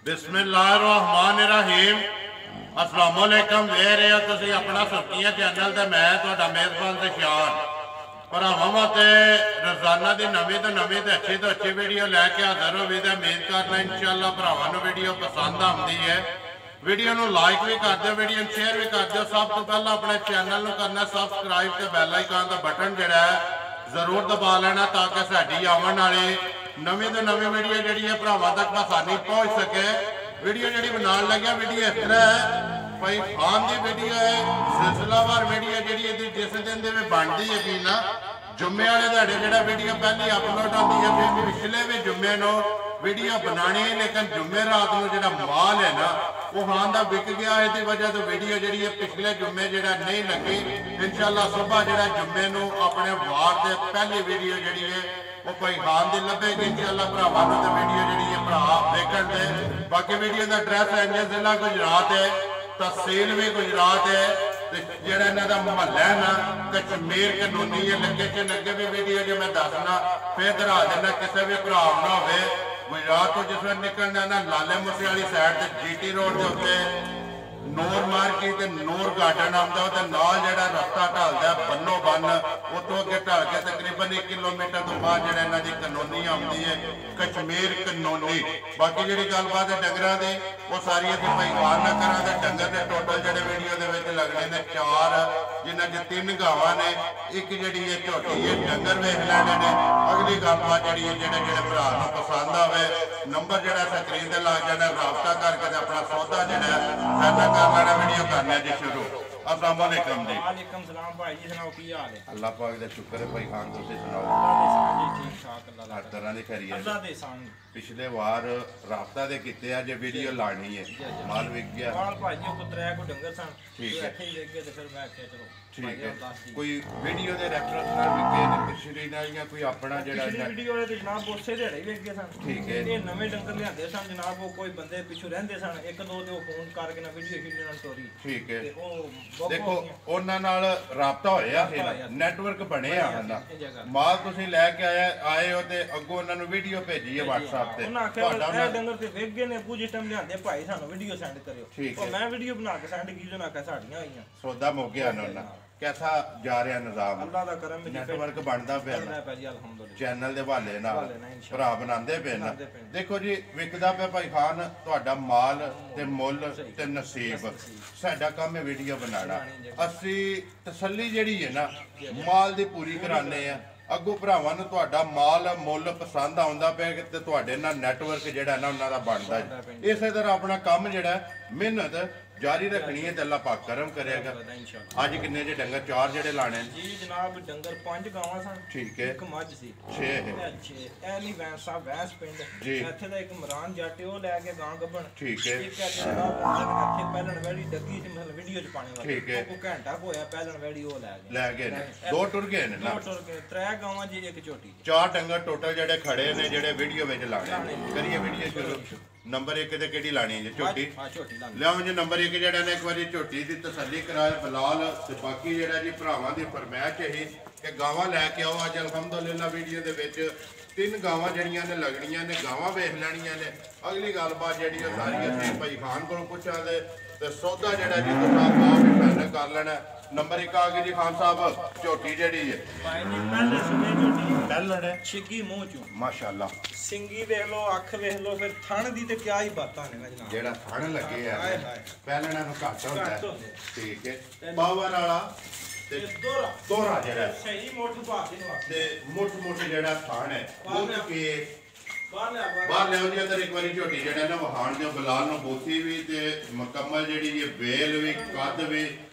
बिस्मिल्लाहिर्रहमानिर्रहीम। अस्सलाम वालेकुम। वे रहे हो तुसीं अपना सुर्खियां चैनल ते मैं तुहाडा मेज़बान ते शान भरावां वास्ते रोज़ाना की नवीं तो अच्छी वीडियो लैके हाज़र हो भी तो उम्मीद करना इंशाअल्लाह भरावां नूं वीडियो पसंद आती है। वीडियो नूं लाइक भी कर दो, वीडियो शेयर भी कर दो। सब तो पहला अपने चैनल नूं करना सबसक्राइब ते बैल आइकन का बटन जिहड़ा है जरूर दबा लेना ताकि साडी आवन वाली नवीं तो नवीं वीडियो जी है भरावां तक आसानी पहुँच सके। वीडियो जी बनाने लगे वीडियो इस तरह है भाई खान की वीडियो है सिलसिलावार वीडियो जी जिस दिन की बनती है कि ना जुम्मे वाले दिहाड़े जो वीडियो पहले अपलोड होती है फिर पिछले भी जुम्मे नो वीडियो बनानी है लेकिन जुम्मे रात को जो माल है ना वो खान का विक गया इसकी वजह तो वीडियो जी है पिछले जुम्मे जो नहीं लगी। इंशाअल्लाह सुबह जो जुम्मे नूं अपने वार से पहली वीडियो जी है वो कोई खान की लभेगी इंशाअल्लाह भरावां नूं ते वीडियो जी है भरा देखण दे। बाकी वीडियो का एड्रैस है जिला गुजरात है, तहसील भी गुजरात है, जोड़ा इन्हों का महला है ना कश्मीर कानूनी है। लोकेशन अगे भी वीडियो जो मैं दसना फिर दोहरा देना किसी भी भरा ना हो। गुजरात तो जिस वेले निकलना ना लाले मूसे वाली साइड से GT रोड के उत्ते नूर मार्केट नूर गार्डन आता तो नाल जो रस्ता ढलता बन्नो बन उतों अगे ढल के तकरीबन 1 किलोमीटर तो बाद जो इन्हों की कानूनी आती है कश्मीर कानूनी। बाकी जी गलबात है डंगर की वो सारी अभी भाई खान ना करा तो डंगर ने टोटल जो वीडियो के लगने ने 4 जिन्होंने 3 गावां ने एक जी है झोटी है डंगर वेख लैने ने। अगली गलबात जी है जो भरा पसंद आए नंबर जो स्क्रीन से ला जाना राबता करके अपना सौदा जो फायदा कर लेना। वीडियो करने जी शुरू। अस्सलाम वालेकुम जी। वालेकुम सलाम भाई जी सुनाओ की हाल है? अल्लाह पाक दा शुक्र है भाई खान तुसीं सुनाओ? ठीक ठाक अल्लाह हर तरह की खैरियत अल्लाह दे संग। पिछले वार राबता दे किते अज वीडियो लानी है माल विक गया माल भाई जी को 3 को डंगर सन ठीक है इत्थे ही विक गए ते फिर मैं आख्या चलो ठीक है कोई वीडियो दे रेफरेंस नाल विके ने पिछली ना या कोई अपना जेड़ा पिछली वीडियो वाले ते जनाब उसे दिहाड़े ही विक गए सन। ठीक है ये नवे डंगर लिआंदे सन जनाब वो कोई बंदे पिछू रहंदे सन एक दो ते वो फोन करके ना वीडियो शीडियो नाल स्टोरी ठीक है ते ओ देखो ਉਹਨਾਂ ਨਾਲ ਰਾਬਤਾ ਹੋਇਆ ਸੀ ਨੈਟਵਰਕ ਬਣਿਆ ਹਨਾ ਮਾਲ ਤੁਸੀਂ ਲੈ ਕੇ ਆਏ ਹੋ ਤੇ ਅੱਗੋਂ ਉਹਨਾਂ ਨੂੰ ਵੀਡੀਓ ਭੇਜੀ ਹੈ WhatsApp ਤੇ ਉਹਨਾਂ ਆਖਿਆ ਇਹ ਡੰਗਰ ਤੇ ਵਿਕ ਗਏ ਨੇ ਪੂਜੀ ਟਾਈਮ ਲਿਆਂਦੇ ਭਾਈ ਸਾਨੂੰ ਵੀਡੀਓ ਸੈਂਡ ਕਰਿਓ ਉਹ ਮੈਂ ਵੀਡੀਓ ਬਣਾ ਕੇ ਸੈਂਡ ਕੀਤੀ ਉਹਨਾਂ ਆਖਿਆ ਸਾਡੀਆਂ ਆਈਆਂ ਸੌਦਾ ਮੁੱਕ ਗਿਆ ਉਹਨਾਂ कैसा जा रहा निजाम अल्लाह दा करम नेटवर्क बनता पे चैनल के हवाले भरा बनाते पे ना। देखो जी विकदा पे भाई खान तुहाडा माल ते मुल ते नसीब साडा काम है वीडियो बनाना। असी तसल्ली जिहड़ी है ना माल दी पूरी कराने आ अगों भरावां नूं तुहाडा माल मुल पसंद आउंदा पे ते तुहाडे नाल नेटवर्क जिहड़ा ना उन्हां दा बनदा है। इसे तरह अपना काम जिहड़ा मेहनत जारी रखनी है तो अल्लाह पाक करम करेगा। आज किन्ने जे डंगर 4 जेडे लाने जी जनाब डंगर 5 गावां सन ठीक है एक मझ सी 6 है ए नहीं वैंस साहब वैंस पिंड जी इत्थे दा एक मरान जट ओ ले के गां गबन ठीक है एक जनाब इत्थे पहलन वेड़ी डग्गी च मतलब वीडियो च पाने वाला ठीक है को घंटा होया पहलन वेड़ी ओ ले गए ने 2 टुर गए ने ना 2 टुर गए 3 गावां जी एक छोटी 4 डंगर टोटल जेडे खड़े ने जेडे वीडियो विच लाने करिए वीडियो शुरू। नंबर 1 ते केड़ी लानी है झोटी लियाओ जी नंबर 1 जेड़ा ने एक बारी झोटी दी तसल्ली कराए बलाल ते बाकी जेड़ा जी भरावां दी फरमाइश है कि गावां लैके आओ। अज अलहमदुलिल्लाह वीडियो दे विच 3 गावां जड़ियां ने लगनियां ने गावां वेख लैणियां ने। अगली गलबात जेड़ी सारी असीं भाई खान कोलों पुछां ते सौदा जेड़ा जी तुसां आप फाइनल कर लेना। नंबर 1 आ गई जी खान साहब झोटी जेड़ी है भाई जी पहले सुने झोटी पहलड़ है छिगी मुंह चों माशाअल्लाह सिंगी वेख लो अख वेख लो फिर थण दी ते क्या ही बातां ने जनाब जेड़ा थण लगे है पहलड़ा नु घट होंदा है ठीक है पावर वाला ते दोहरा जेड़ा सही मोठ भाती नु ते मोठ जेड़ा थण है वो के बाहर ले जी अंदर एक बारी झोटी जेड़ा ना वहाण दे बलाल नु बोथी भी ते मुकम्मल जेड़ी ये बेल भी कद भी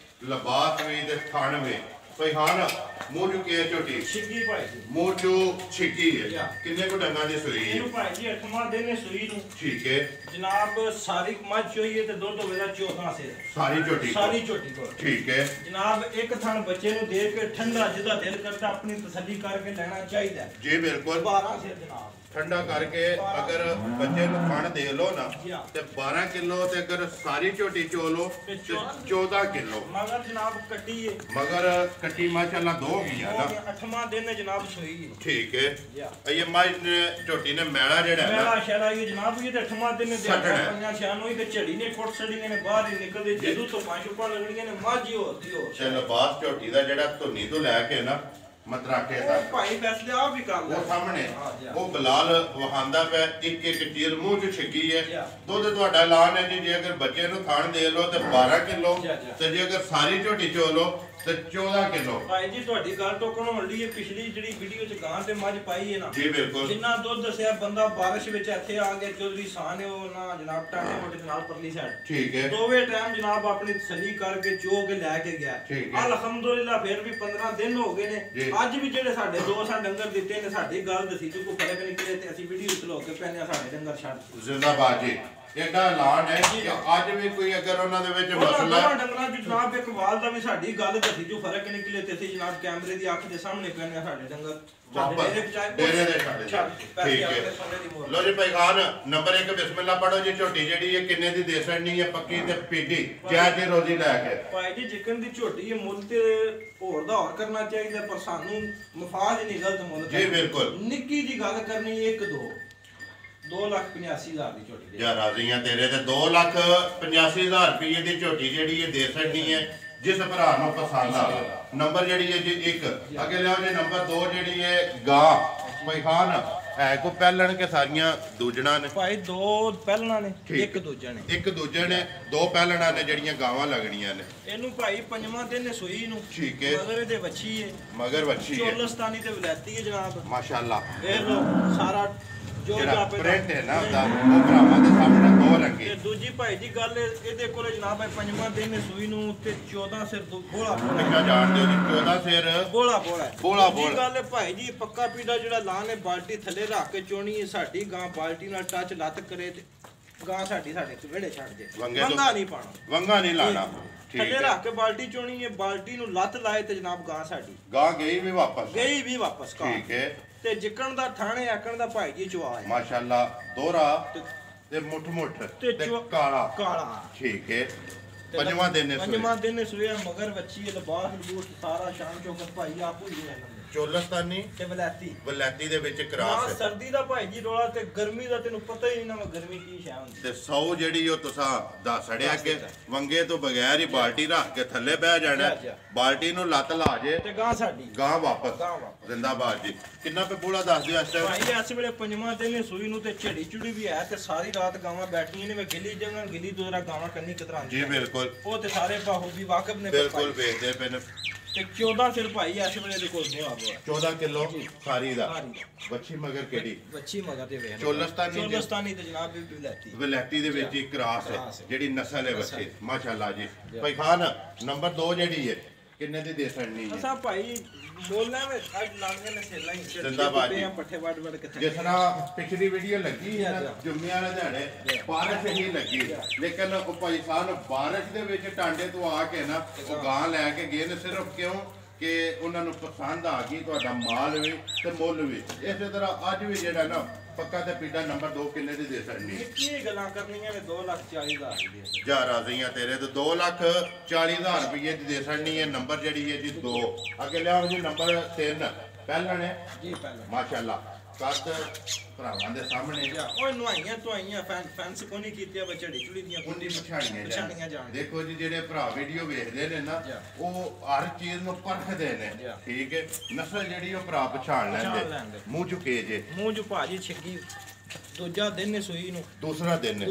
लबास भी ते थण भी भाई हाँ ना मुंह चुकी है झोटी छिगी भाई मुंह चो छिगी है किन्ने को डंगा दी सुई है भाई जी 8वां दिन है सुई नु ठीक है जनाब सारी मझ चोई है ते दुध होवेगा 14 से सारी झोटी को ठीक है जनाब एक थन बच्चे नु दे के ठंडा जिदा दिल करता अपनी तसल्ली करके लेना चाहिए जी बिल्कुल 12 से जनाब ठंडा करके अगर बच्चे ਨੂੰ ਖਾਣ ਦੇ ਲੋ ਨਾ ਤੇ 12 ਕਿਲੋ ਤੇ ਅਗਰ ਸਾਰੀ ਝੋਟੀ ਚੋ ਲੋ ਤੇ 14 ਕਿਲੋ ਮਗਰ ਜਨਾਬ ਕੱਟੀ ਹੈ ਮਗਰ ਕੱਟੀ ਮਾਸ਼ਾਅੱਲਾ ਦੋ ਗਈਆਂ ਨਾ 8ਵਾਂ ਦਿਨ ਜਨਾਬ ਸੋਈ ਹੈ ਠੀਕ ਹੈ ਇਹ ਮਾਈ ਝੋਟੀ ਨੇ ਮੈਲਾ ਜਿਹੜਾ ਹੈ ਮੈਲਾ ਸ਼ੈਲਾ ਇਹ ਜਨਾਬ ਇਹ ਤੇ 8ਵਾਂ ਦਿਨ ਦੇ ਪੰਜਾਂ ਛਿਆਂ ਨੂੰ ਹੀ ਤੇ ਝੜੀ ਨੇ ਫੁੱਟ ਸੜੀਆਂ ਨੇ ਬਾਹਰ ਹੀ ਨਿਕਲਦੇ ਜਦੋਂ ਤੋਂ ਪੰਜ ਉੱਪਰ ਲੱਗਣੀਆਂ ਨੇ ਮਾਝੀ ਹੋਤੀ ਹੋ ਚਲੋ ਬਾਸ ਝੋਟੀ ਦਾ ਜਿਹੜਾ ਧੁੰਨੀ ਤੋਂ ਲੈ ਕੇ ਨਾ ਮਤਰਾਕੇ ਤੱਕ ਭਾਈ ਫੈਸਲੇ ਆਪ ਵੀ ਕਰ ਲੈ ਉਹ ਸਾਹਮਣੇ ਉਹ ਬਲਾਲ ਵਹਾਂਦਾ ਪਿਆ ਇੱਕ ਇੱਕ ਚੀਜ਼ ਮੂੰਹ 'ਚ ਛਿੱਕੀ ਹੈ ਦੁੱਧ ਤੁਹਾਡਾ ਐਲਾਨ ਹੈ ਜੀ ਜੇ ਅਗਰ ਬੱਚੇ ਨੂੰ ਖਾਣ ਦੇ ਲੋ ਤੇ 12 ਕਿਲੋ ਤੇ ਜੇ ਅਗਰ ਸਾਰੀ ਝੋਟੀ ਚੋ ਲੋ ਤੇ 14 ਕਿਲੋ ਭਾਈ ਜੀ ਤੁਹਾਡੀ ਗੱਲ ਟੋਕਣ ਹੁੰਦੀ ਹੈ ਪਿਛਲੀ ਜਿਹੜੀ ਵੀਡੀਓ 'ਚ ਗਾਂ ਤੇ ਮੱਝ ਪਾਈ ਹੈ ਨਾ ਜੀ ਬਿਲਕੁਲ ਜਿੰਨਾ ਦੁੱਧ ਦੱਸਿਆ ਬੰਦਾ ਬਾਰਿਸ਼ ਵਿੱਚ ਇੱਥੇ ਆ ਗਿਆ ਚੌਧਰੀ ਸਾਨ ਉਹ ਨਾ ਜਨਾਬ ਟਾਂਡੇ ਮੋਟੇ ਨਾਲ ਪਰਲੀ ਸਾਈਡ ਠੀਕ ਹੈ ਦੋਵੇਂ ਟਾਈਮ ਜਨਾਬ ਆਪਣੀ ਤਸੱਲੀ ਕਰਕੇ ਚੋ ਕੇ ਲੈ ਕੇ ਗਿਆ ਅਲਹਮਦੁਲਿਲਾ ਫਿਰ ਵੀ 15 ਦਿਨ ਹੋ ਗਏ ਨੇ ਅੱਜ ਵੀ ਜਿਹੜੇ ਸਾਡੇ ਦੋ ਸਾਂ ਡੰਗਰ ਦਿੱਤੇ ਨੇ ਸਾਡੀ ਗੱਲ ਦਸੀ ਜੋ ਕੋਈ ਫਰਕ ਨਹੀਂ ਕਿਤੇ ਤੇ ਅਸੀਂ ਵੀਡੀਓ ਚਲੋ ਕੇ ਪੈਨੇ ਸਾਡੇ ਡੰਗਰ ਛੱਡ ਜ਼ਿੰਦਾਬਾਦ ਜੀ ਇਹਦਾ ਐਲਾਨ ਹੈ ਕਿ ਅੱਜ ਵੀ ਕੋਈ ਅਗਰ ਉਹਨਾਂ ਦੇ ਵਿੱਚ ਮਸਲਾ ਡੰਗਰਾਂ ਚ ਜਨਾਬ ਇੱਕ ਵਾਲ ਦਾ ਵੀ ਸਾਡੀ ਗੱਲ ਦਸੀ ਜੋ ਫਰਕ ਨਿਕਲੇ ਤੇ ਅਸੀਂ ਜਨਾਬ ਕੈਮਰੇ ਦੀ ਅੱਖ ਦੇ ਸਾਹਮਣੇ ਪੈਨੇ ਸਾਡੇ ਡੰਗਰ ਡੇਰੇ ਦੇ ਸਾਡੇ ਠੀਕ ਹੈ ਲੋ ਜੀ ਭਾਈ ਖਾਨ ਨੰਬਰ 1 ਬਿਸਮਿਲ੍ਲਾ ਪੜੋ ਜੀ ਝੋਟੀ ਜਿਹੜੀ ਹੈ ਕਿੰਨੇ ਦੀ ਦੇ ਸਕਣੀ ਹੈ ਪੱਕੀ ਤੇ ਪੀਡੀ ਜੈ ਜੀ ਰੋਜ਼ੀ ਲੈ ਕੇ ਭਾਈ ਜੀ ਜਿਕਨ ਦੀ ਝੋਟੀ ਹੈ ਮੁੱਲ ਤੇ ਹੋਰ ਦਾ ਹੋਰ ਕਰਨਾ ਚਾਹੀਦਾ ਪਰ ਸਾਨੂੰ ਮਫਾਦ ਨਹੀਂ ਗਲਤ ਮੁੱਲ ਜੀ ਬਿਲਕੁਲ ਨਿੱਕੀ ਜੀ ਗੱਲ ਕਰਨੀ 2,85,000 ਦੀ ਝੋਟੀ ਯਾਰ ਰਾਜ਼ੀਆਂ ਤੇਰੇ ਤੇ 2,85,000 ਰੁਪਏ ਦੀ ਝੋਟੀ ਜਿਹੜੀ ਹੈ ਦੇ ਸਕਣੀ ਹੈ ਜਿਸ ਭਰਾ ਨੂੰ ਪਸੰਦ ਆਵੇ ਨੰਬਰ ਜਿਹੜੀ ਹੈ ਜੀ 1 ਅੱਗੇ ਲਿਆਓ ਜੀ ਨੰਬਰ 2 ਜਿਹੜੀ ਹੈ ਗਾਂ ਭਾਈ ਖਾਨ ਹੈ ਕੋ ਪਹਿਲਣ ਕੇ ਸਾਰੀਆਂ ਦੂਜਣਾ ਨੇ ਭਾਈ ਦੋ ਪਹਿਲਣਾ ਨੇ ਇੱਕ ਦੂਜਾ ਨੇ ਦੋ ਪਹਿਲਣਾ ਨੇ ਜਿਹੜੀਆਂ ਗਾਵਾਂ ਲੱਗਣੀਆਂ ਨੇ ਇਹਨੂੰ ਭਾਈ ਪੰਜਵਾਂ ਦਿਨ ਸੂਈ ਨੂੰ ਠੀਕ ਹੈ ਮਗਰ ਇਹਦੇ ਵੱਛੀ ਹੈ ਮਗਰ ਵੱਛੀ ਹੈ ਚੋਲਸਤਾਨੀ ਤੇ ਵਲੈਤੀ ਹੈ ਜਨਾਬ ਮਾਸ਼ਾਅੱਲਾ ਇਹ ਲੋ ਸਾਰਾ ਜਿਹੜਾ ਪ੍ਰਿੰਟ ਹੈ ਨਾ ਉਹਦਾ ਉਹ ਭਰਾਵਾਂ ਦੇ ਸਾਹਮਣੇ ਦੋ ਲੱਗੇ ਤੇ ਦੂਜੀ ਭਾਈ ਜੀ ਗੱਲ ਇਹਦੇ ਕੋਲੇ ਜਨਾਬ ਹੈ ਪੰਜਵਾਂ ਦਿਨ ਸੂਈ ਨੂੰ ਤੇ 14 ਸਿਰ ਬੋਲਾ ਕਿੰਨਾ ਜਾਣਦੇ ਹੋ ਜੀ 14 ਸਿਰ ਬੋਲਾ ਗੱਲ ਹੈ ਭਾਈ ਜੀ ਪੱਕਾ ਪੀੜਾ ਜਿਹੜਾ ਲਾਂ ਨੇ ਬਾਲਟੀ ਥੱਲੇ ਰੱਖ ਕੇ ਚੋਣੀ ਹੈ ਸਾਡੀ ਗਾਂ ਬਾਲਟੀ ਨਾਲ ਟੱਚ ਲੱਤ ਕਰੇ ਤੇ ਗਾਂ ਸਾਡੀ ਸਾਡੇ ਵਿਹੜੇ ਛੱਡ ਦੇ ਵੰਗਾ ਨਹੀਂ ਪਾਣਾ ਵੰਗਾ ਨਹੀਂ ਲਾਣਾ ਥੱਲੇ ਰੱਖ ਕੇ ਬਾਲਟੀ ਚੋਣੀ ਹੈ ਬਾਲਟੀ ਨੂੰ ਲੱਤ ਲਾਏ ਤੇ ਜਨਾਬ ਗਾਂ ਸਾਡੀ ਗਾਂ ਗਈ ਵੀ ਵਾਪਸ ਠੀਕ ਹੈ ਤੇ ਜਿੱਕਣ ਦਾ ਠਾਣੇ ਆਕਣ ਦਾ ਭਾਈ ਜੀ ਚਵਾ ਹੈ ਮਾਸ਼ਾਅੱਲਾ ਦੋਹਰਾ ਤੇ ਮੁੱਠ ਤੇ ਕਾਲਾ ਠੀਕ ਹੈ ਪੰਜਵਾਂ ਦਿਨ ਨੇ ਸੂਇਆ ਮਗਰ ਵੱਛੀ ਹੈ ਲਬਾਸ ਲਬੂਸ ਸਾਰਾ ਸ਼ਾਨ ਚੌਕਤ ਭਾਈ ਆਪੂ ਹੀ ਹੈ ਚੋਲਸਤਾਨੀ ਤੇ ਵਲੈਤੀ ਦੇ ਵਿੱਚ ਕਰਾਸ ਹੈ ਸਰਦੀ ਦਾ ਭਾਈ ਜੀ ਰੋਲਾ ਤੇ ਗਰਮੀ ਦਾ ਤੈਨੂੰ ਪਤਾ ਹੀ ਨਹੀਂ ਨਾ ਗਰਮੀ ਕੀ ਸ਼ੈ ਹੁੰਦੀ ਤੇ 100 ਜਿਹੜੀ ਉਹ ਤੁਸਾਂ ਦੱਸ ਛੜਿਆ ਕਿ ਵੰਗੇ ਤੋਂ ਬਗੈਰ ਹੀ ਬਾਲਟੀ ਰੱਖ ਕੇ ਥੱਲੇ ਬਹਿ ਜਾਣਾ ਬਾਲਟੀ ਨੂੰ ਲੱਤ ਲਾ ਜੇ ਤੇ ਗਾਂ ਸਾਡੀ ਗਾਂ ਵਾਪਸ ਜ਼ਿੰਦਾਬਾਦ ਜੀ ਕਿੰਨਾ ਪੇ ਬੋਲਾ ਦੱਸ ਦਿਓ ਇਸ ਟਾਈਮ ਭਾਈ ਇਸ ਵੇਲੇ ਪੰਜਵਾਂ ਦਿਨ ਸੂਈ ਨੂੰ ਤੇ ਝੜੀ ਚੁੜੀ ਵੀ ਹੈ ਤੇ ਸਾਰੀ ਰਾਤ ਗਾਵਾਂ ਬੈਠੀਆਂ ਨੇ ਮੈਂ ਗਿੱਲੀ ਤੋਂ ਗਾਵਾਂ ਕੰਨੀ ਕਿਤਰਾ ਜੀ ਬਿਲਕੁਲ ਉਹ ਤੇ ਸਾਰੇ ਬਾਹੂ ਵੀ ਵਾਕਫ ਨੇ ਬਿਲਕੁਲ ਵੇਚਦੇ ਪਏ ਨੇ ਤੇ 14 ਸਿਰ ਭਾਈ ਇਸ ਵੇਲੇ ਦੇ ਕੋਲ ਬੋਲਾ 14 ਕਿਲੋ ਸਾਰੀ ਦਾ ਵੱਛੀ ਮਗਰ ਕਿਹੜੀ ਵੱਛੀ ਮਗਰ ਤੇ ਵੇਖ ਚੋਲਸਤਾਨੀ ਤੇ ਜਨਾਬ ਵਲੈਤੀ ਦੇ ਵਿੱਚ ਇੱਕ ਕਰਾਸ ਹੈ ਜਿਹੜੀ ਨਸਲ ਹੈ ਬੱਚੇ ਮਾਸ਼ਾਅੱਲਾ ਜੀ ਭਾਈ ਖਾਨ ਨੰਬਰ 2 ਜਿਹੜੀ ਹੈ ਕਿੰਨੇ ਦੀ ਦੇ ਸਕਣੀ ਹੈ ਅਸਾਂ ਭਾਈ ਬੋਲਣਾ ਵਿੱਚ ਅੱਜ ਲਾਂਗੇ ਨੇ ਸੇਲਾ ਹੀ ਜ਼ਿੰਦਾਬਾਦ ਜੀ ਪੱਠੇ ਵੱਡ ਕਿੱਥੇ ਜਿਸ ਤਰ੍ਹਾਂ ਪਿਛਲੀ ਵੀਡੀਓ ਲੱਗੀ ਹੈ ਜੁਮੇ ਵਾਲੇ ਦਿਹਾੜੇ ਬਾਰਿਸ਼ ਹੀ ਲੱਗੀ ਲੇਕਿਨ ਉਹ ਭਾਈ ਸਾਹਿਬ ਬਾਰਿਸ਼ ਦੇ ਵਿੱਚ ਟਾਂਡੇ ਤੋਂ ਆ ਕੇ ਨਾ ਉਹ ਗਾਂ ਲੈ ਕੇ ਗਏ ਨੇ ਸਿਰਫ ਕਿਉਂ ਕਿ ਉਹਨਾਂ ਨੂੰ ਪਸੰਦ ਆ ਗਈ ਤੁਹਾਡਾ ਮਾਲ ਵੀ ਤੇ ਮੁੱਲ ਵੀ ਇਸੇ ਤਰ੍ਹਾਂ ਅੱਜ ਵੀ ਜਿਹੜਾ ਨਾ ਪੱਕਾ ਤੇ ਪੀੜਾ ਨੰਬਰ 2 ਕਿੰਨੇ ਦੀ ਦੇ ਸਕਣੀ ਕੀ ਗੱਲਾਂ ਕਰਨੀਆਂ ਨੇ 2,40,000 ਦੀ ਜਾ ਰਾਜ਼ੀਆਂ ਤੇਰੇ ਤੇ 2,40,000 ਰੁਪਏ ਦੀ ਦੇ ਸਕਣੀ ਹੈ ਨੰਬਰ ਜਿਹੜੀ ਹੈ ਜੀ 2 ਅੱਗੇ ਲਿਆਓ ਜੀ ਨੰਬਰ 3 ਪਹਿਲਾਂ ਨੇ ਜੀ ਪਹਿਲਾਂ ਮਾਸ਼ਾਅੱਲਾ ਕੱਦ ਭਰਾਵਾਂ ਦੇ ਸਾਹਮਣੇ ਓਏ ਨਵਾਈਆਂ ਧਵਾਈਆਂ ਫੈਂਸ ਕੋ ਨਹੀਂ ਕੀਤੀਆਂ ਬਚੜੀ ਚੁੜੀ ਦੀਆਂ ਕੁੰਡੀ ਪਛਾਣੀਆਂ ਜਾਣ ਦੇਖੋ ਜੀ ਜਿਹੜੇ ਭਰਾ ਵੀਡੀਓ ਵੇਖਦੇ ਨੇ ਨਾ ਉਹ ਹਰ ਚੀਜ਼ ਨੂੰ ਪਰਖਦੇ ਨੇ ਠੀਕ ਹੈ ਨਸਲ ਜਿਹੜੀ ਉਹ ਭਰਾ ਪਛਾਣ ਲੈਂਦੇ ਮੂੰਹ ਝੁਕੇ ਜੇ ਮੂੰਹ ਝੁ ਭਾਜੀ ਛਿੱਗੀ ਦੂਜਾ ਦਿਨ ਨੇ ਸੂਈ ਨੂੰ ਦੂਸਰਾ ਦਿਨ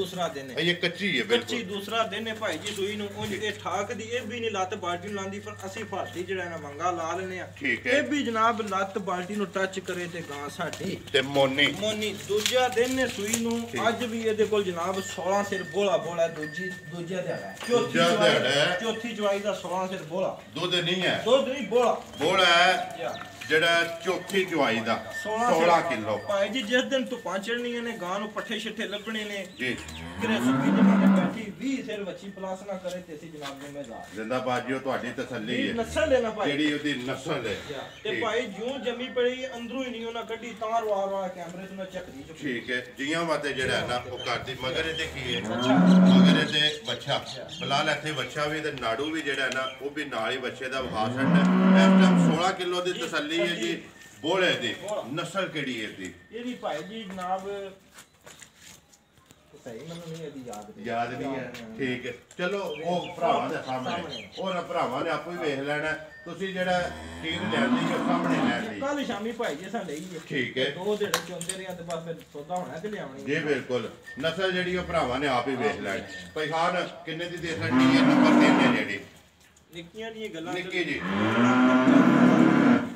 ਇਹ ਕੱਚੀ ਹੈ ਬਿਲਕੁਲ ਕੱਚੀ ਦੂਸਰਾ ਦਿਨ ਨੇ ਭਾਈ ਜੀ ਸੂਈ ਨੂੰ ਉਂਝ ਇਹ ਠਾਕ ਦੀ ਇਹ ਵੀ ਨਹੀਂ ਲੱਤ ਬਾਲਟੀ ਨੂੰ ਲਾਂਦੀ ਪਰ ਅਸੀਂ ਫਾਤੀ ਜਿਹੜਾ ਨਾ ਮੰਗਾ ਲਾ ਲੈਨੇ ਆ ਇਹ ਵੀ ਜਨਾਬ ਲੱਤ ਬਾਲਟੀ ਨੂੰ ਟੱਚ ਕਰੇ ਤੇ ਗਾਂ ਸਾਡੀ ਤੇ ਮੋਨੀ ਦੂਜਾ ਦਿਨ ਨੇ ਸੂਈ ਨੂੰ ਅੱਜ ਵੀ ਇਹਦੇ ਕੋਲ ਜਨਾਬ 16 ਸਿਰ ਬੋਲਾ ਦੂਜਾ ਦਿਹਾੜਾ ਚੌਥੀ ਜਵਾਈ ਦਾ 16 ਸਿਰ ਬੋਲਾ ਦੁੱਧ ਨਹੀਂ ਬੋਲਾ ਹੈ ਜਿਹੜਾ ਚੌਥੀ ਜਵਾਈ ਦਾ 16 ਕਿਲੋ ਭਾਈ ਜੀ ਜਿਸ ਦਿਨ ਧੁੱਪਾਂ ਚੜਨੀਆਂ ਨੇ ਗਾਂ ਨੂੰ ਪੱਠੇ ਛਿੱਠੇ ਲੱਭਣੇ ਨੇ ਜੀ ਕਿਰੇ ਸੁੱਕੀ ਜਗ੍ਹਾ ਤੇ ਬੈਠੀ 20 ਸਿਰ ਵੱਛੀ ਪਲਾਸ ਨਾ ਕਰੇ ਤੇ ਅਸੀਂ ਜਨਾਬ ਜ਼ਿੰਮੇਦਾਰ ਜ਼ਿੰਦਾਬਾਦ ਜੀ, ਉਹ ਤੁਹਾਡੀ ਤਸੱਲੀ ਹੈ ਨਸਲ ਹੈ ਨਾ ਭਾਈ, ਜਿਹੜੀ ਉਹਦੀ ਨਸਲ ਹੈ ਤੇ ਭਾਈ ਜਿਉਂ ਜੰਮੀ ਪਈ ਅੰਦਰੋਂ ਹੀ ਨਹੀਂ ਉਹਨਾਂ ਕੱਢੀ ਤਾਂ ਰਵਾਰ ਵਾਲਾ ਕੈਮਰੇ ਤੋਂ ਨਾ ਚੱਕਦੀ ਚੁੱਕੀ। ਠੀਕ ਹੈ ਜੀਆਂ ਵਾਤੇ ਜਿਹੜਾ ਨਾ ਉਹ ਕਰਦੀ ਮਗਰ ਇਹਦੇ ਕੀ ਹੈ ਮਗਰ ਇਹਦੇ ਬੱਚਾ ਬਲਾਲ ਇੱਥੇ ਬੱਚਾ ਵੀ ਤੇ ਨਾੜੂ ਵੀ ਜਿਹੜਾ ਨਾ ਉਹ ਵੀ ਨਾਲ ਹੀ ਬੱਚੇ ਦਾ ਵਿਖਾ ਛੱਡਦਾ ਇਸ ਟਾਈਮ 16 ਕਿਲੋ ਦੀ ਤਸੱਲੀ ਹੈ ਜੀ। ਬੋਲੇ ਦੀ ਨਸਲ ਕਿਹੜੀ ਹੈ ਇਹਦੀ ਭਾਈ ਜੀ ਜਨਾਬ ਸਹੀ ਮੈਨੂੰ ਨਹੀਂ ਇਹਦੀ ਯਾਦ ਨਹੀਂ ਹੈ। ਠੀਕ ਹੈ ਚਲੋ ਉਹ ਭਰਾਵਾਂ ਦੇ ਸਾਹਮਣੇ ਉਹਨਾਂ ਭਰਾਵਾਂ ਨੇ ਆਪੇ ਵੇਖ ਲੈਣਾ। ਤੁਸੀਂ ਜਿਹੜਾ ਚੀਜ਼ ਲੈਣੀ ਹੈ ਸਾਹਮਣੇ ਲੈ ਲਈ ਕੱਲ ਸ਼ਾਮੀ ਭਾਈ ਜੀ ਸਾਡੇ ਹੀ ਠੀਕ ਹੈ 2 ਦਿਨ ਚੁੰਦੇ ਰਿਆਂ ਤੇ ਬਸ ਫਿਰ ਸੌਦਾ ਹੋਣਾ ਤੇ ਲਿਆਉਣੀ ਜੀ ਬਿਲਕੁਲ। ਨਸਲ ਜਿਹੜੀ ਉਹ ਭਰਾਵਾਂ ਨੇ ਆਪ ਹੀ ਵੇਖ ਲੈਣੀ। ਭਾਈ ਖਾਨ ਕਿੰਨੇ ਦੀ ਦੇ ਸਕਦੀ ਹੈ ਨੰਬਰ 3 ਹੈ ਜਿਹੜੀ ਨਿੱਕੀਆਂ ਦੀਆਂ ਗੱਲਾਂ ਨਿੱਕੀ ਜੀ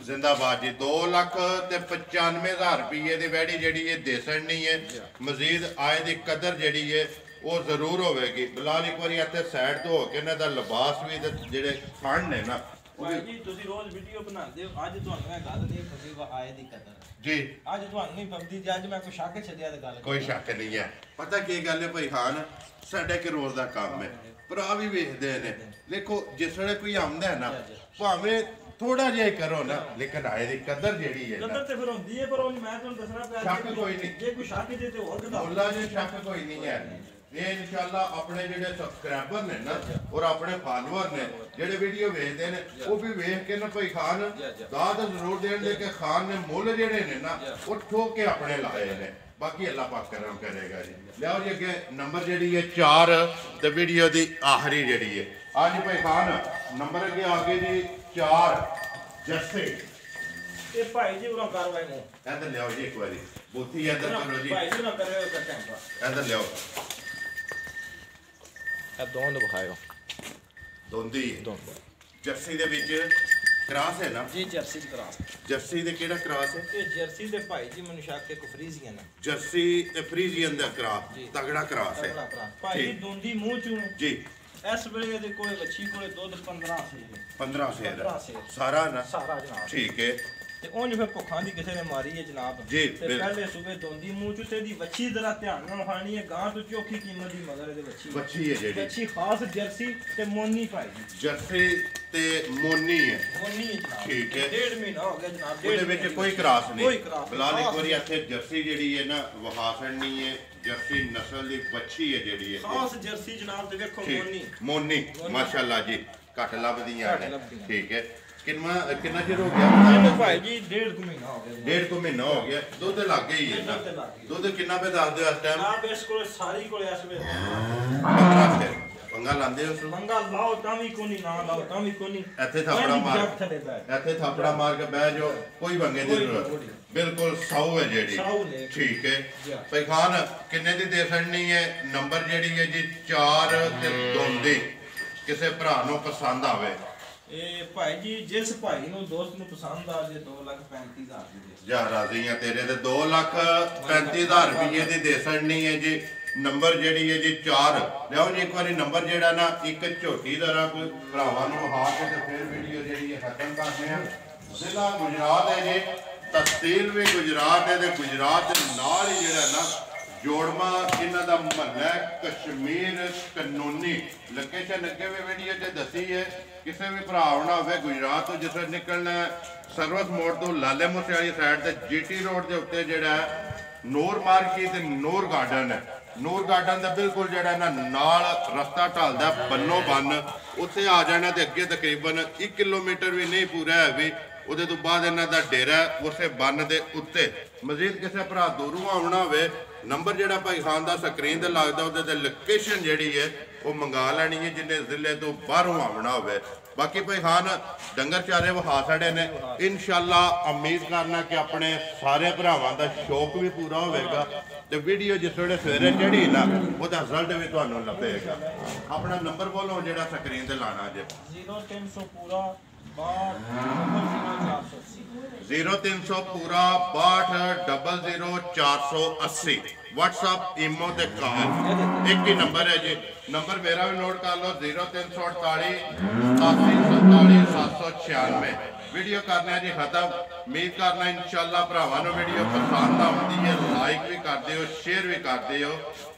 ਜ਼ਿੰਦਾਬਾਦ ਜੀ 2,95,000 ਰੁਪਏ ਦੀ ਵੈੜੀ ਜਿਹੜੀ ਇਹ ਦੇਸਣ ਨਹੀਂ ਹੈ। ਮਜ਼ੀਦ ਆਏ ਦੀ ਕਦਰ ਜਿਹੜੀ ਹੈ ਉਹ ਜ਼ਰੂਰ ਹੋਵੇਗੀ। ਬਲਾਲ ਇੱਕ ਵਾਰੀ ਇੱਥੇ ਸਾਈਡ ਤੋਂ ਹੋ ਕੇ ਇਹਨਾਂ ਦਾ ਲਿਬਾਸ ਵੀ ਤੇ ਜਿਹੜੇ ਖੰਡ ਨੇ ਨਾ ਭਾਈ ਜੀ ਤੁਸੀਂ ਰੋਜ਼ ਵੀਡੀਓ ਬਣਾਉਂਦੇ ਹੋ ਅੱਜ ਤੁਹਾਨੂੰ ਇਹ ਗੱਲ ਨਹੀਂ ਪਤਾ ਆਏ ਦੀ ਕਦਰ ਜੀ ਅੱਜ ਤੁਹਾਨੂੰ ਨਹੀਂ ਪਤਾ ਜੀ ਅੱਜ ਮੈਂ ਕੋਈ ਸ਼ੱਕ ਛੱਡਿਆ ਤੇ ਗੱਲ ਕੋਈ ਸ਼ੱਕ ਨਹੀਂ ਹੈ। ਪਤਾ ਕੀ ਗੱਲ ਹੈ ਭਾਈ ਖਾਨ ਸਾਡੇ ਕਿ ਰੋਜ਼ ਦਾ ਕੰਮ ਹੈ ਭਰਾ ਵੀ ਵੇਖਦੇ ਨੇ। ਦੇਖੋ ਜਿਸ ਵੇਲੇ ਕੋਈ ਆਉਂਦਾ ਹੈ ਨਾ ਭਾਵੇਂ ਥੋੜਾ ਜਿਹਾ ਕਰੋ ਨਾ ਲੇਕਿਨ ਆਏ ਦੀ ਕਦਰ ਜਿਹੜੀ ਹੈ ਕਦਰ ਤੇ ਫਿਰ ਹੁੰਦੀ ਹੈ ਪਰ ਉਹ ਮੈਂ ਤੁਹਾਨੂੰ ਦੱਸਣਾ ਪਿਆ ਸ਼ੱਕ ਕੋਈ ਨਹੀਂ ਜੇ ਕੋਈ ਸ਼ੱਕ ਜੇ ਤੇ ਹੋਰ ਕਦਾ ਮੁੱਲਾ ਜੀ ਸ਼ੱਕ ਕੋਈ ਨਹੀਂ ਹੈ। ਇਹ ਇਨਸ਼ਾਅੱਲਾ ਆਪਣੇ ਜਿਹੜੇ ਸਬਸਕ੍ਰਾਈਬਰ ਨੇ ਨਾ ਔਰ ਆਪਣੇ ਫਾਲੋਅਰ ਨੇ ਜਿਹੜੇ ਵੀਡੀਓ ਵੇਖਦੇ ਨੇ ਉਹ ਵੀ ਵੇਖ ਕੇ ਨਾ ਭਾਈ ਖਾਨ ਦਾਦ ਜ਼ਰੂਰ ਦੇਣ ਦੇ ਕਿ ਖਾਨ ਨੇ ਮੁੱਲ ਜਿਹੜੇ ਨੇ ਨਾ ਉਹ ਠੋਕ ਕੇ ਆਪਣੇ ਲਾਏ ਨੇ। ਬਾਕੀ ਅੱਲਾਹ ਪਾਕ ਕਰਮ ਕਰੇਗਾ ਜੀ। ਲਿਆਓ ਜੀ ਅੱਗੇ ਨੰਬਰ ਜਿਹੜੀ ਹੈ 4 ਤੇ ਵੀਡੀਓ ਦੀ ਆਖਰੀ ਜਿਹੜੀ ਹੈ ਅੱਜ ਭਾਈ ਖਾਨ ਨੰਬਰ ਅੱਗੇ ਆ ਗਏ ਜੀ 4 ਜੱਸੇ। ਇਹ ਭਾਈ ਜੀ ਉਹਨਾਂ ਕਾਰਵਾਈ ਨੂੰ ਇੱਧਰ ਲਿਆਓ ਜੀ ਇੱਕ ਵਾਰੀ ਬੋਤੀ ਇੱਧਰ ਕਰੋ ਜੀ ਭਾਈ ਜੀ ਨਾ ਕਰਿਓ ਟਾਈਮ ਇੱਧਰ ਲਿਆਓ ਇਹ ਦੋਨ ਦਿਖਾਇਓ ਦੋਂਦੀ ਜਰਸੀ ਦੇ ਵਿੱਚ ਕ੍ਰਾਸ ਹੈ ਨਾ ਜੀ ਜਰਸੀ ਕ੍ਰਾਸ। ਜਰਸੀ ਦੇ ਕਿਹੜਾ ਕ੍ਰਾਸ ਹੈ ਇਹ ਜਰਸੀ ਦੇ ਭਾਈ ਜੀ ਮੈਨੂੰ ਸ਼ੱਕ ਹੈ ਫਰੀਜ਼ੀਅਨ ਹੈ ਜਰਸੀ ਤੇ ਫਰੀਜ਼ੀਅਨ ਦਾ ਕ੍ਰਾਸ ਤਗੜਾ ਕ੍ਰਾਸ ਹੈ ਭਾਈ ਜੀ ਦੋਂਦੀ ਮੂੰਹ ਚੋਂ ਜੀ। ਇਸ ਵੇਲੇ ਦੇ ਕੋਲੇ ਵੱਛੀ ਕੋਲੇ ਦੁੱਧ 15 ਸੇਰ ਸਾਰਾ ਨਾ ਸਾਰਾ ਜਨਾਬ ਠੀਕ ਹੈ ਤੇ ਉਂਝ ਫਿਰ ਭੁੱਖਾਂ ਦੀ ਕਿਸੇ ਨੇ ਮਾਰੀ ਹੈ ਜਨਾਬ ਜੀ ਤੇ ਪਹਿਲੇ ਸੂਬੇ ਦੋਂਦੀ ਮੂੰਹ ਚ ਤੇ ਦੀ ਵੱਛੀ ਜ਼ਰਾ ਧਿਆਨ ਨਾਲ ਖਾਣੀ ਹੈ ਗਾਂ ਤੋਂ ਚੋਖੀ ਕੀਮਤ ਦੀ ਮਗਰ ਇਹਦੇ ਵੱਛੀ ਹੈ ਜਿਹੜੀ ਵੱਛੀ ਖਾਸ ਜਰਸੀ ਤੇ ਮੋਨੀ ਭਾਈ ਜੀ ਜਰਸੀ ਤੇ ਮੋਨੀ ਹੈ ਜਨਾਬ ਠੀਕ ਹੈ 1.5 ਮਹੀਨਾ ਹੋ ਗਿਆ ਜਨਾਬ ਉਹਦੇ ਵਿੱਚ ਕੋਈ ਕ੍ਰਾਸ ਨਹੀਂ ਕੋਈ ਕ੍ਰਾਸ ਬਲਾਲ ਇੱਕ ਵਾਰੀ ਇੱਥੇ ਜਰਸੀ ਜਿਹੜੀ ਹੈ ਨਾ ਵਹਾਸਣ ਨਹੀਂ ਹੈ ਜਰਸੀ ਨਸਲ ਦੀ ਵੱਛੀ ਹੈ ਜਿਹੜੀ ਹੈ ਖਾਸ ਜਰਸੀ ਜਨਾਬ ਤੇ ਵੇਖੋ ਮੋਨੀ ਮਾਸ਼ਾਅੱਲਾ ਜੀ ਘੱਟ ਲੱਭਦੀਆਂ ਨੇ ਠੀਕ ਹੈ ਕਿੰਨਾ ਚਿਰ ਹੋ ਗਿਆ ਭਾਈ ਜੀ 1.5 ਮਹੀਨਾ ਹੋ ਗਿਆ 1.5 ਮਹੀਨਾ ਹੋ ਗਿਆ ਦੁੱਧ ਲੱਗ ਗਈ ਹੈ ਦੁੱਧ ਕਿੰਨਾ ਪੇ ਦੱਸਦੇ ਹੋ ਇਸ ਟਾਈਮ ਆਪ ਇਸ ਕੋਲ ਸਾਰੀ ਕੋਲ ਇਸ ਵੇਲੇ 15 ਸੇ ਪੰਗਾ ਲਾਉਂਦੇ ਹੋ ਪੰਗਾ ਲਾਓ ਤਾਂ ਵੀ ਕੋਈ ਨਾ ਲਾਓ ਤਾਂ ਵੀ ਕੋਈ ਇੱਥੇ ਥਾਪੜਾ ਮਾਰ ਕੇ ਬਹਿ ਜਾਓ ਕੋਈ ਪੰਗੇ ਦੀ ਜ਼ਰੂਰਤ ਬਿਲਕੁਲ ਸਾਊ ਹੈ ਜਿਹੜੀ ਠੀਕ ਹੈ ਭਾਈ ਖਾਨ ਕਿੰਨੇ ਦੀ ਦੇ ਸਕਣੀ ਹੈ ਨੰਬਰ ਜਿਹੜੀ ਹੈ ਜੀ 4 ਤੇ ਦੋਂਦੀ ਕਿਸੇ ਭਰਾ ਨੂੰ ਪਸੰਦ ਆਵੇ ਇਹ ਭਾਈ ਜੀ ਜਿਸ ਭਾਈ ਨੂੰ ਦੋਸਤ ਨੂੰ ਪਸੰਦ ਆ ਜੇ 2,35,000 ਦੀ ਜਾ ਰਾਜ਼ੀ ਆ ਤੇਰੇ ਤੇ 2,35,000 ਰੁਪਏ ਦੀ ਦੇ ਸਕਣੀ ਹੈ ਜੀ। ਨੰਬਰ ਜਿਹੜੀ ਹੈ ਜੀ 4 ਲਿਆਓ ਜੀ ਇੱਕ ਵਾਰੀ ਨੰਬਰ ਜਿਹੜਾ ਨਾ ਇੱਕ ਝੋਟੀ ਦਾ ਕੋਈ ਭਰਾਵਾਂ ਨੂੰ ਵਹਾ ਕੇ ਤੇ ਫਿਰ ਵੀਡੀਓ ਜਿਹੜੀ ਹੈ ਖਤਮ ਕਰਦੇ ਆ। ਜ਼ਿਲ੍ਹਾ ਗੁਜਰਾਤ ਹੈ ਜੀ ਤਹਿਸੀਲ ਵੀ ਗੁਜਰਾਤ ਹੈ ਤੇ ਗੁਜਰਾਤ ਦੇ ਨਾਲ ਹੀ ਜਿਹੜਾ ਨਾ ਜੋੜਮਾ ਇਹਨਾਂ ਦਾ ਮਹੱਲਾ ਕਸ਼ਮੀਰ ਕਾਨੂੰਨੀ ਲੋਕੇਸ਼ਨ ਅੱਗੇ ਵੀ ਵੀਡੀਓ 'ਚ ਦੱਸੀ ਹੈ। ਕਿਸੇ ਵੀ ਭਰਾ ਆਉਣਾ ਹੋਵੇ ਗੁਜਰਾਤ ਤੋਂ ਜਿਸ ਵੇਲੇ ਨਿਕਲਣਾ ਸਰਵਿਸ ਮੋੜ ਤੋਂ ਲਾਲੇ ਮੂਸੇ ਵਾਲੀ ਸਾਈਡ ਤੇ ਜੀਟੀ ਰੋਡ ਦੇ ਉੱਤੇ ਜਿਹੜਾ ਨੂਰ ਮਾਰਕੀਟ ਤੇ ਨੂਰ ਗਾਰਡਨ ਹੈ। ਨੂਰ ਗਾਰਡਨ ਦਾ ਬਿਲਕੁਲ ਜਿਹੜਾ ਨਾ ਨਾਲ ਰਸਤਾ ਢਲਦਾ ਬੰਨੋ ਬੰਨ ਉੱਥੇ ਆ ਜਾਣਾ ਤੇ ਅੱਗੇ ਤਕਰੀਬਨ 1 ਕਿਲੋਮੀਟਰ ਵੀ ਨਹੀਂ ਪੂਰਾ ਹੈ ਵੀ ਉਹਦੇ ਤੋਂ ਬਾਅਦ ਇਹਨਾਂ ਦਾ ਡੇਰਾ ਉਸੇ ਬੰਨ ਦੇ ਉੱਤੇ। ਮਜ਼ੀਦ ਕਿਸੇ ਭਰਾ ਦੂਰੋਂ ਆਉਣਾ ਹੋਵੇ ਨੰਬਰ ਜਿਹੜਾ ਭਾਈ ਖਾਨ ਦਾ ਸਕਰੀਨ ਤੇ ਲੱਗਦਾ ਉਹਦੇ ਤੇ ਲੋਕੇਸ਼ਨ ਜਿਹੜੀ ਹੈ ਉਹ ਮੰਗਾ ਲੈਣੀ ਹੈ ਜਿੰਨੇ ਜ਼ਿਲ੍ਹੇ ਤੋਂ ਬਾਹਰੋਂ ਆਉਣਾ ਹੋਵੇ। ਬਾਕੀ ਭਾਈ ਖਾਨ ਡੰਗਰ ਚਾਰੇ ਵਹਾ ਛੜੇ ਨੇ ਇਨਸ਼ਾਅੱਲਾ ਉਮੀਦ ਕਰਨਾ ਕਿ ਆਪਣੇ ਸਾਰੇ ਭਰਾਵਾਂ ਦਾ ਸ਼ੌਕ ਵੀ ਪੂਰਾ ਹੋਵੇਗਾ ਤੇ ਵੀਡੀਓ ਜਿਸ ਵੇਲੇ ਸਵੇਰੇ ਚੜੀ ਨਾ ਉਹਦਾ ਰਿਜ਼ਲਟ ਵੀ ਤੁਹਾਨੂੰ ਲੱਭੇਗਾ। ਆਪਣਾ ਨੰਬਰ ਬੋਲੋ ਜਿਹੜਾ ਸਕਰੀਨ ਤੇ ਲਾਣਾ ਜੇ 0300 ਪੂਰਾ 0300 ਪੂਰਾ 62000480 WhatsApp ਈਮੋ ਤੇ ਕਾਲ ਇੱਕ ਹੀ ਨੰਬਰ ਹੈ ਜੀ। ਨੰਬਰ ਮੇਰਾ ਵੀ ਨੋਟ ਕਰ ਲਓ 0348 8747 796। ਵੀਡੀਓ ਕਰਨਾ ਜੀ ਖਤਮ। ਉਮੀਦ ਕਰਨਾ ਇਨਸ਼ਾਅੱਲਾ ਭਰਾਵਾਂ ਨੂੰ ਵੀਡੀਓ ਪਸੰਦ ਆਉਂਦੀ ਹੈ ਲਾਈਕ ਵੀ ਕਰ ਕਰਦੇ ਹੋ ਸ਼ੇਅਰ ਵੀ ਕਰਦੇ ਹੋ।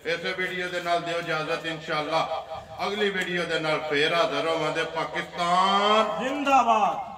ਇਸੇ ਵੀਡੀਓ ਦੇ ਨਾਲ ਦਿਓ ਇਜਾਜ਼ਤ, ਇਨਸ਼ਾਅੱਲਾ ਅਗਲੀ ਵੀਡੀਓ ਦੇ ਨਾਲ ਫੇਰ ਹਾਜ਼ਰ ਹੋਵਾਂਗੇ। ਪਾਕਿਸਤਾਨ जिंदाबाद।